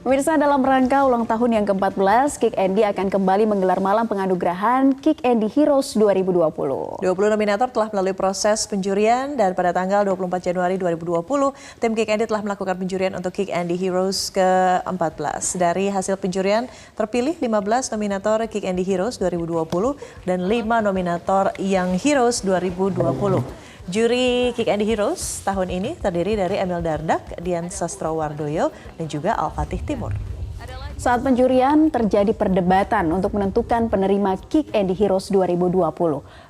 Pemirsa, dalam rangka ulang tahun yang ke-14, Kick Andy akan kembali menggelar malam penganugerahan Kick Andy Heroes 2020. 20 nominator telah melalui proses penjurian dan pada tanggal 24 Januari 2020, tim Kick Andy telah melakukan penjurian untuk Kick Andy Heroes ke-14. Dari hasil penjurian, terpilih 15 nominator Kick Andy Heroes 2020 dan 5 nominator Young Heroes 2020. Juri Kick Andy Heroes tahun ini terdiri dari Emil Dardak, Dian Sastrowardoyo, dan juga Al-Fatih Timur. Saat penjurian terjadi perdebatan untuk menentukan penerima Kick Andy Heroes 2020.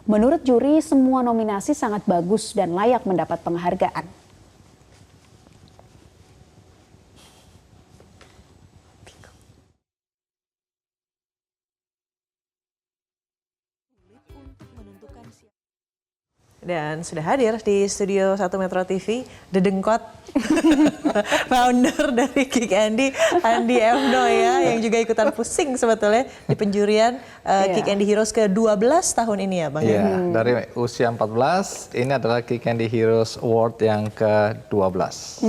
Menurut juri, semua nominasi sangat bagus dan layak mendapat penghargaan. Dan sudah hadir di studio 1 Metro TV, Dedengkot, founder dari Kick Andy, Andi Efno ya, yang juga ikutan pusing sebetulnya di penjurian Kick Andy Heroes ke-12 tahun ini ya Bang. Iya, dari usia 14, ini adalah Kick Andy Heroes Award yang ke-12.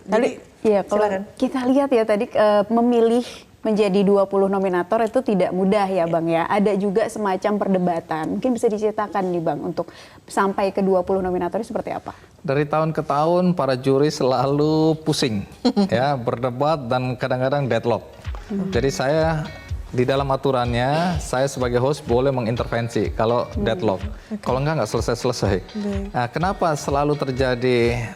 Jadi, ya, kalau silakan. kita lihat ya tadi memilih menjadi 20 nominator itu tidak mudah ya Bang ya. Ada juga semacam perdebatan. Mungkin bisa diceritakan nih Bang untuk sampai ke 20 nominator ini seperti apa? Dari tahun ke tahun para juri selalu pusing ya, berdebat dan kadang-kadang deadlock. Jadi saya di dalam aturannya, saya sebagai host boleh mengintervensi kalau deadlock. Kalau nggak selesai-selesai. Nah, kenapa selalu terjadi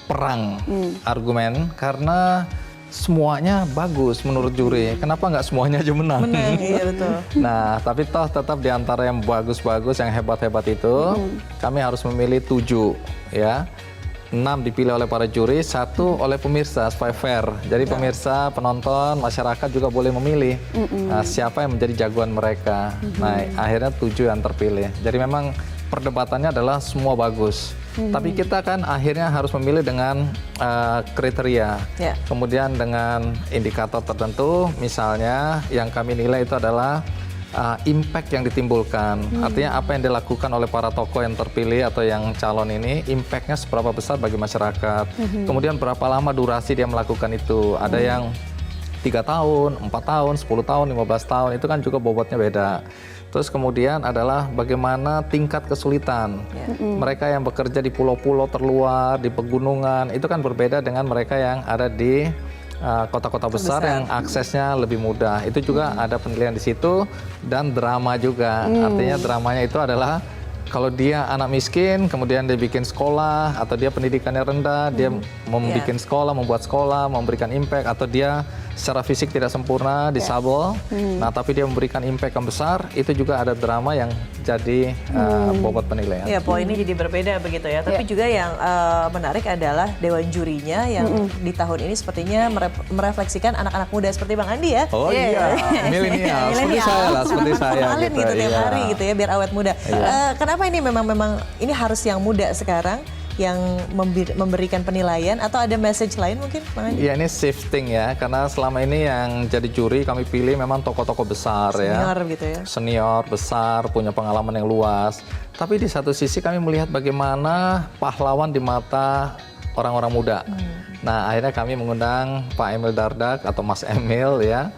perang argumen? Karena semuanya bagus menurut juri. Kenapa nggak semuanya aja menang? Menang, iya betul. Nah, tapi toh tetap di antara yang bagus-bagus, yang hebat-hebat itu, kami harus memilih 7 ya. 6 dipilih oleh para juri, 1 oleh pemirsa supaya fair. Jadi pemirsa, penonton, masyarakat juga boleh memilih siapa yang menjadi jagoan mereka. Nah, akhirnya 7 yang terpilih. Jadi memang perdebatannya adalah semua bagus. Tapi kita kan akhirnya harus memilih dengan kriteria. Kemudian dengan indikator tertentu, misalnya yang kami nilai itu adalah impact yang ditimbulkan. Artinya apa yang dilakukan oleh para tokoh yang terpilih atau yang calon ini, impactnya seberapa besar bagi masyarakat. Kemudian berapa lama durasi dia melakukan itu. Ada yang 3 tahun, 4 tahun, 10 tahun, 15 tahun, itu kan juga bobotnya beda. Terus kemudian adalah bagaimana tingkat kesulitan. Mereka yang bekerja di pulau-pulau terluar, di pegunungan, itu kan berbeda dengan mereka yang ada di kota-kota besar yang aksesnya lebih mudah. Itu juga ada penilaian di situ, dan drama juga. Artinya dramanya itu adalah kalau dia anak miskin, kemudian dia bikin sekolah, atau dia pendidikannya rendah, dia membuat sekolah, membuat sekolah, memberikan impact, atau dia secara fisik tidak sempurna, disabel, nah tapi dia memberikan impact yang besar, itu juga ada drama yang jadi bobot penilaian. Ya, poinnya jadi berbeda begitu ya. Tapi juga yang menarik adalah dewan jurinya yang di tahun ini sepertinya merefleksikan anak-anak muda seperti Bang Andi ya. Oh iya, milenial, seperti saya lah, seperti saya gitu tiap hari gitu ya, biar awet muda. Kenapa ini memang ini harus yang muda sekarang yang memberikan penilaian, atau ada message lain mungkin Bang Andi? Iya, ini shifting ya, karena selama ini yang jadi juri kami pilih memang tokoh-tokoh besar senior, ya. Gitu ya. Senior, besar, punya pengalaman yang luas. Tapi di satu sisi kami melihat bagaimana pahlawan di mata orang-orang muda. Nah, akhirnya kami mengundang Pak Emil Dardak atau Mas Emil ya,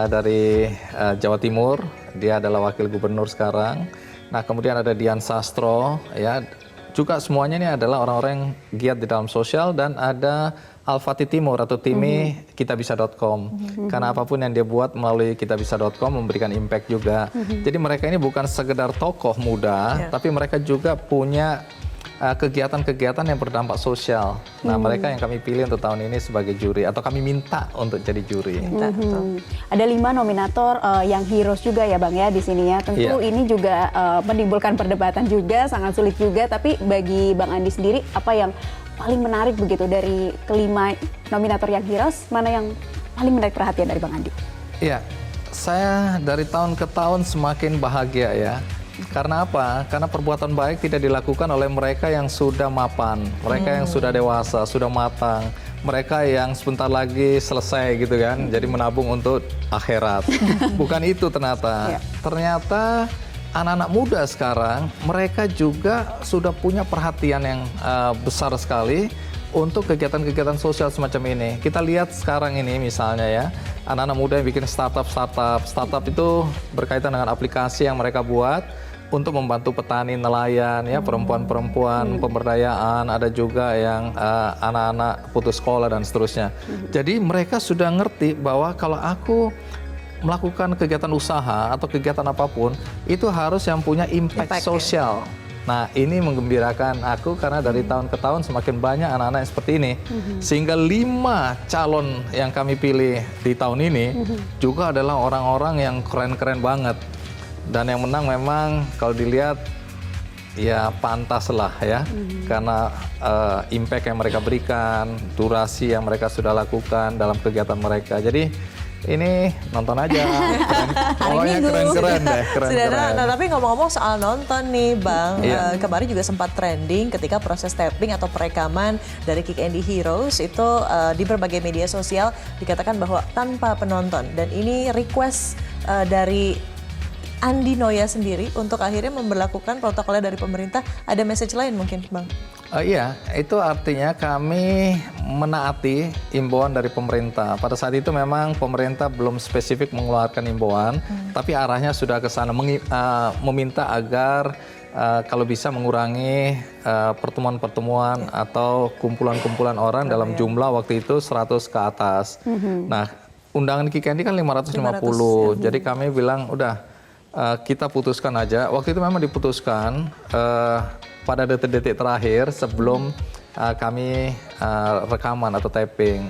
dari Jawa Timur. Dia adalah wakil gubernur sekarang. Nah, kemudian ada Dian Sastro ya. Juga semuanya ini adalah orang-orang yang giat di dalam sosial, dan ada Al-Fatih Timur atau Timi kitabisa.com. Karena apapun yang dia buat melalui kitabisa.com memberikan impact juga. Jadi mereka ini bukan sekedar tokoh muda, tapi mereka juga punya kegiatan-kegiatan yang berdampak sosial. Nah, mereka yang kami pilih untuk tahun ini sebagai juri, atau kami minta untuk jadi juri. Ada 5 nominator yang heroes juga ya Bang ya di sini ya. Tentu ini juga menimbulkan perdebatan juga, sangat sulit juga. Tapi bagi Bang Andi sendiri, apa yang paling menarik begitu dari kelima nominator yang heroes? Mana yang paling menarik perhatian dari Bang Andi? Iya, saya dari tahun ke tahun semakin bahagia ya. Karena apa? Karena perbuatan baik tidak dilakukan oleh mereka yang sudah mapan, mereka yang sudah dewasa, sudah matang, mereka yang sebentar lagi selesai gitu kan, jadi menabung untuk akhirat. Bukan itu ternyata. Ternyata anak-anak muda sekarang, mereka juga sudah punya perhatian yang besar sekali untuk kegiatan-kegiatan sosial semacam ini. Kita lihat sekarang ini misalnya ya, anak-anak muda yang bikin startup itu berkaitan dengan aplikasi yang mereka buat untuk membantu petani, nelayan, ya perempuan-perempuan, pemberdayaan, ada juga yang anak-anak putus sekolah dan seterusnya. Jadi mereka sudah ngerti bahwa kalau aku melakukan kegiatan usaha atau kegiatan apapun, itu harus yang punya impact sosial. Nah, ini menggembirakan aku karena dari tahun ke tahun semakin banyak anak-anak yang seperti ini. Sehingga 5 calon yang kami pilih di tahun ini juga adalah orang-orang yang keren-keren banget. Dan yang menang memang kalau dilihat ya pantas lah ya, karena impact yang mereka berikan, durasi yang mereka sudah lakukan dalam kegiatan mereka. Jadi ini nonton aja, pokoknya keren-keren deh, keren-keren. Nah, tapi ngomong-ngomong soal nonton nih Bang, kemarin juga sempat trending ketika proses tapping atau perekaman dari Kick Andy Heroes itu di berbagai media sosial dikatakan bahwa tanpa penonton, dan ini request dari Andi Noya sendiri untuk akhirnya memberlakukan protokolnya dari pemerintah. Ada message lain mungkin Bang? Iya, itu artinya kami menaati imbauan dari pemerintah. Pada saat itu memang pemerintah belum spesifik mengeluarkan imbauan, tapi arahnya sudah ke sana, meminta agar kalau bisa mengurangi pertemuan-pertemuan atau kumpulan-kumpulan orang dalam jumlah waktu itu 100 ke atas. Nah, undangan Kick Andy kan 550, jadi kami bilang udah kita putuskan aja. Waktu itu memang diputuskan pada detik-detik terakhir sebelum kami rekaman atau taping.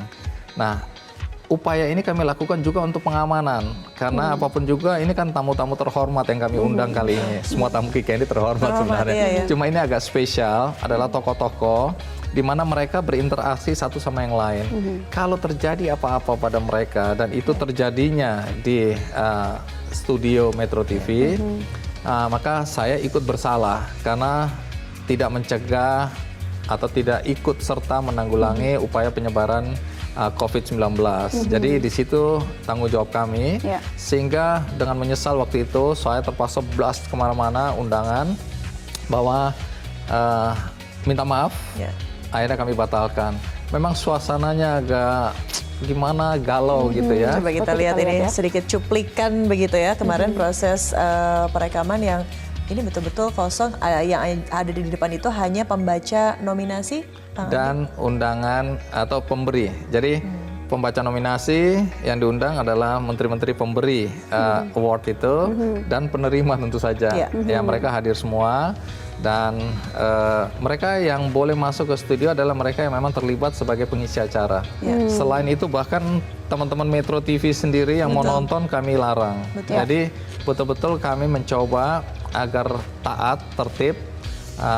Nah, upaya ini kami lakukan juga untuk pengamanan, karena apapun juga ini kan tamu-tamu terhormat yang kami undang kali ini. Semua tamu Kick Andy terhormat sebenarnya. Iya. Cuma ini agak spesial, adalah tokoh-tokoh di mana mereka berinteraksi satu sama yang lain. Kalau terjadi apa-apa pada mereka, dan itu terjadinya di studio Metro TV, maka saya ikut bersalah karena tidak mencegah atau tidak ikut serta menanggulangi upaya penyebaran COVID-19. Jadi di situ tanggung jawab kami, sehingga dengan menyesal waktu itu saya terpaksa blast kemana-mana undangan bahwa minta maaf, akhirnya kami batalkan. Memang suasananya agak gimana, galau gitu ya. Coba kita lihat ini sedikit cuplikan begitu ya kemarin proses perekaman yang ini betul-betul kosong. Yang ada di depan itu hanya pembaca nominasi dan undangan atau pemberi. Jadi pembaca nominasi yang diundang adalah menteri-menteri pemberi award itu dan penerima tentu saja. Ya, mereka hadir semua. Dan mereka yang boleh masuk ke studio adalah mereka yang memang terlibat sebagai pengisi acara. Selain itu bahkan teman-teman Metro TV sendiri yang mau nonton kami larang. Jadi betul-betul kami mencoba agar taat, tertib,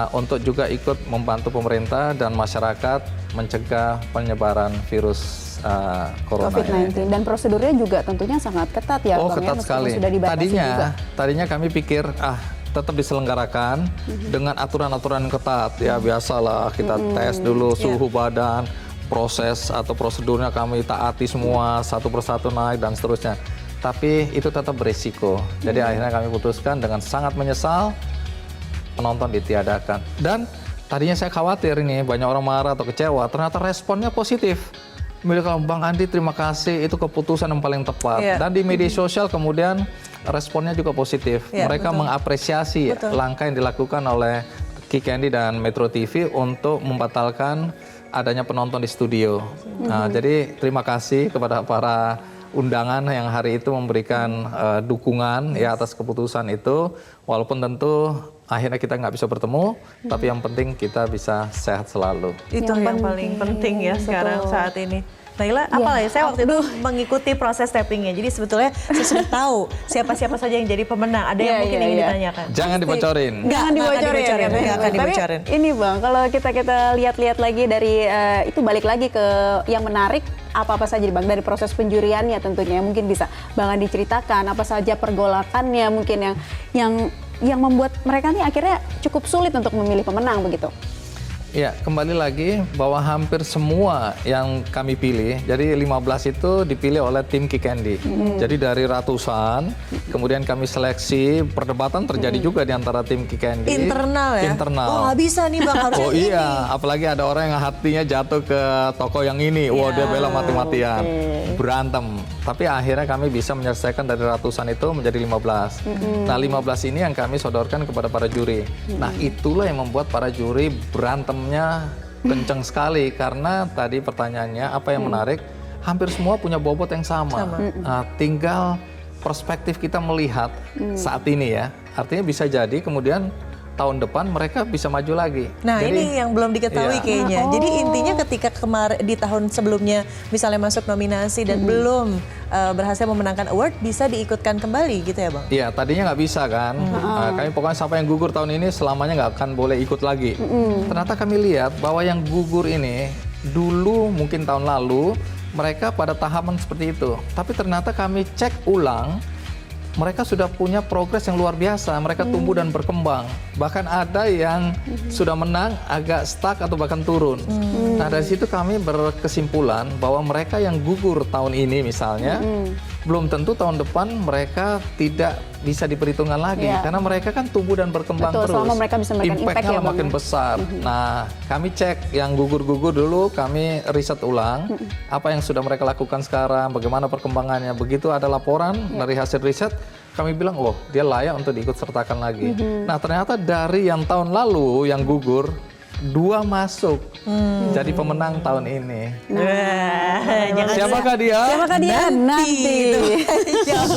untuk juga ikut membantu pemerintah dan masyarakat mencegah penyebaran virus corona COVID-19. Dan prosedurnya juga tentunya sangat ketat ya, Bang, ketat sekali. Sudah dibatasi Tadinya kami pikir tetap diselenggarakan dengan aturan-aturan ketat, ya biasalah kita tes dulu suhu badan, proses atau prosedurnya kami taati semua satu persatu naik dan seterusnya. Tapi itu tetap berisiko. Jadi akhirnya kami putuskan dengan sangat menyesal penonton ditiadakan. Dan tadinya saya khawatir ini banyak orang marah atau kecewa, ternyata responnya positif. Bang Andi, terima kasih, itu keputusan yang paling tepat. Dan di media sosial kemudian responnya juga positif. Mereka mengapresiasi langkah yang dilakukan oleh Kick Andy dan Metro TV untuk membatalkan adanya penonton di studio. Nah, jadi terima kasih kepada para undangan yang hari itu memberikan dukungan ya atas keputusan itu. Walaupun tentu akhirnya kita nggak bisa bertemu, tapi yang penting kita bisa sehat selalu. Itu yang paling penting ya sekarang saat ini. Naila, apalah ya, saya waktu itu mengikuti proses tappingnya, jadi sebetulnya saya sudah tahu siapa-siapa saja yang jadi pemenang. Ada yang mungkin ingin ditanyakan? Jangan dibocorin. Jangan dibocorin. Nggak akan dibocorin. Tapi ini Bang, kalau kita lihat-lihat lagi dari itu balik lagi ke yang menarik, apa-apa saja Bang dari proses penjuriannya tentunya. Mungkin bisa Bang Andi ceritakan apa saja pergolakannya mungkin yang membuat mereka nih akhirnya cukup sulit untuk memilih pemenang begitu. Ya, kembali lagi bahwa hampir semua yang kami pilih, jadi 15 itu dipilih oleh tim Kick Andy. Jadi dari ratusan, kemudian kami seleksi, perdebatan terjadi juga di antara tim Kick Andy. Internal ya? Internal. Oh nggak bisa nih Bang, harusnya Oh ini. iya, apalagi ada orang yang hatinya jatuh ke toko yang ini. Wah, dia bela mati-matian. Berantem. Tapi akhirnya kami bisa menyelesaikan dari ratusan itu menjadi 15. Nah, 15 ini yang kami sodorkan kepada para juri. Nah, itulah yang membuat para juri berantemnya kenceng sekali. Karena tadi pertanyaannya, apa yang menarik? Hampir semua punya bobot yang sama. Nah, tinggal perspektif kita melihat saat ini ya. Artinya bisa jadi kemudian tahun depan mereka bisa maju lagi. Nah Jadi, ini yang belum diketahui iya. kayaknya. Jadi intinya ketika kemarin di tahun sebelumnya misalnya masuk nominasi dan belum berhasil memenangkan award, bisa diikutkan kembali gitu ya Bang? Iya, tadinya nggak bisa kan. Nah, kami pokoknya siapa yang gugur tahun ini selamanya nggak akan boleh ikut lagi. Ternyata kami lihat bahwa yang gugur ini dulu mungkin tahun lalu mereka pada tahapan seperti itu. Tapi ternyata kami cek ulang, mereka sudah punya progres yang luar biasa. Mereka tumbuh dan berkembang. Bahkan ada yang sudah menang agak stuck atau bahkan turun. Nah dari situ kami berkesimpulan bahwa mereka yang gugur tahun ini misalnya, belum tentu tahun depan mereka tidak bisa diperhitungkan lagi. Iya. Karena mereka kan tumbuh dan berkembang Betul, terus. selama mereka bisa memberikan impact Impact-nya ya, Bang, makin ya. besar. Nah kami cek yang gugur-gugur dulu, kami riset ulang. Apa yang sudah mereka lakukan sekarang, bagaimana perkembangannya. Begitu ada laporan dari hasil riset, kami bilang, oh dia layak untuk diikut sertakan lagi. Nah ternyata dari yang tahun lalu yang gugur, 2 masuk jadi pemenang tahun ini. Siapakah dia? Siapakah dia? Nanti.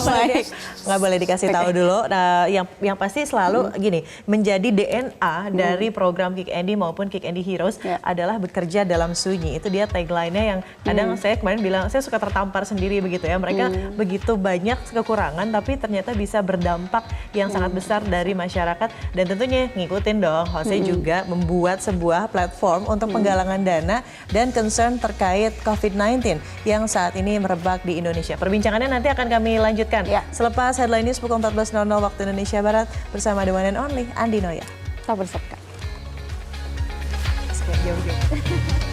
Baik. Nggak boleh dikasih tahu dulu. Nah, yang pasti selalu gini, menjadi DNA dari program Kick Andy maupun Kick Andy Heroes adalah bekerja dalam sunyi. Itu dia tagline-nya yang kadang saya kemarin bilang, saya suka tertampar sendiri begitu ya. Mereka begitu banyak kekurangan tapi ternyata bisa berdampak yang sangat besar dari masyarakat. Dan tentunya ngikutin dong, Jose juga membuat sebuah platform untuk penggalangan dana dan concern terkait COVID-19 yang saat ini merebak di Indonesia. Perbincangannya nanti akan kami lanjutkan selepas headline news pukul 14.00 waktu Indonesia Barat bersama the one and only Andi Noya. Tetap bersama kami. Sekian jauh-jauh.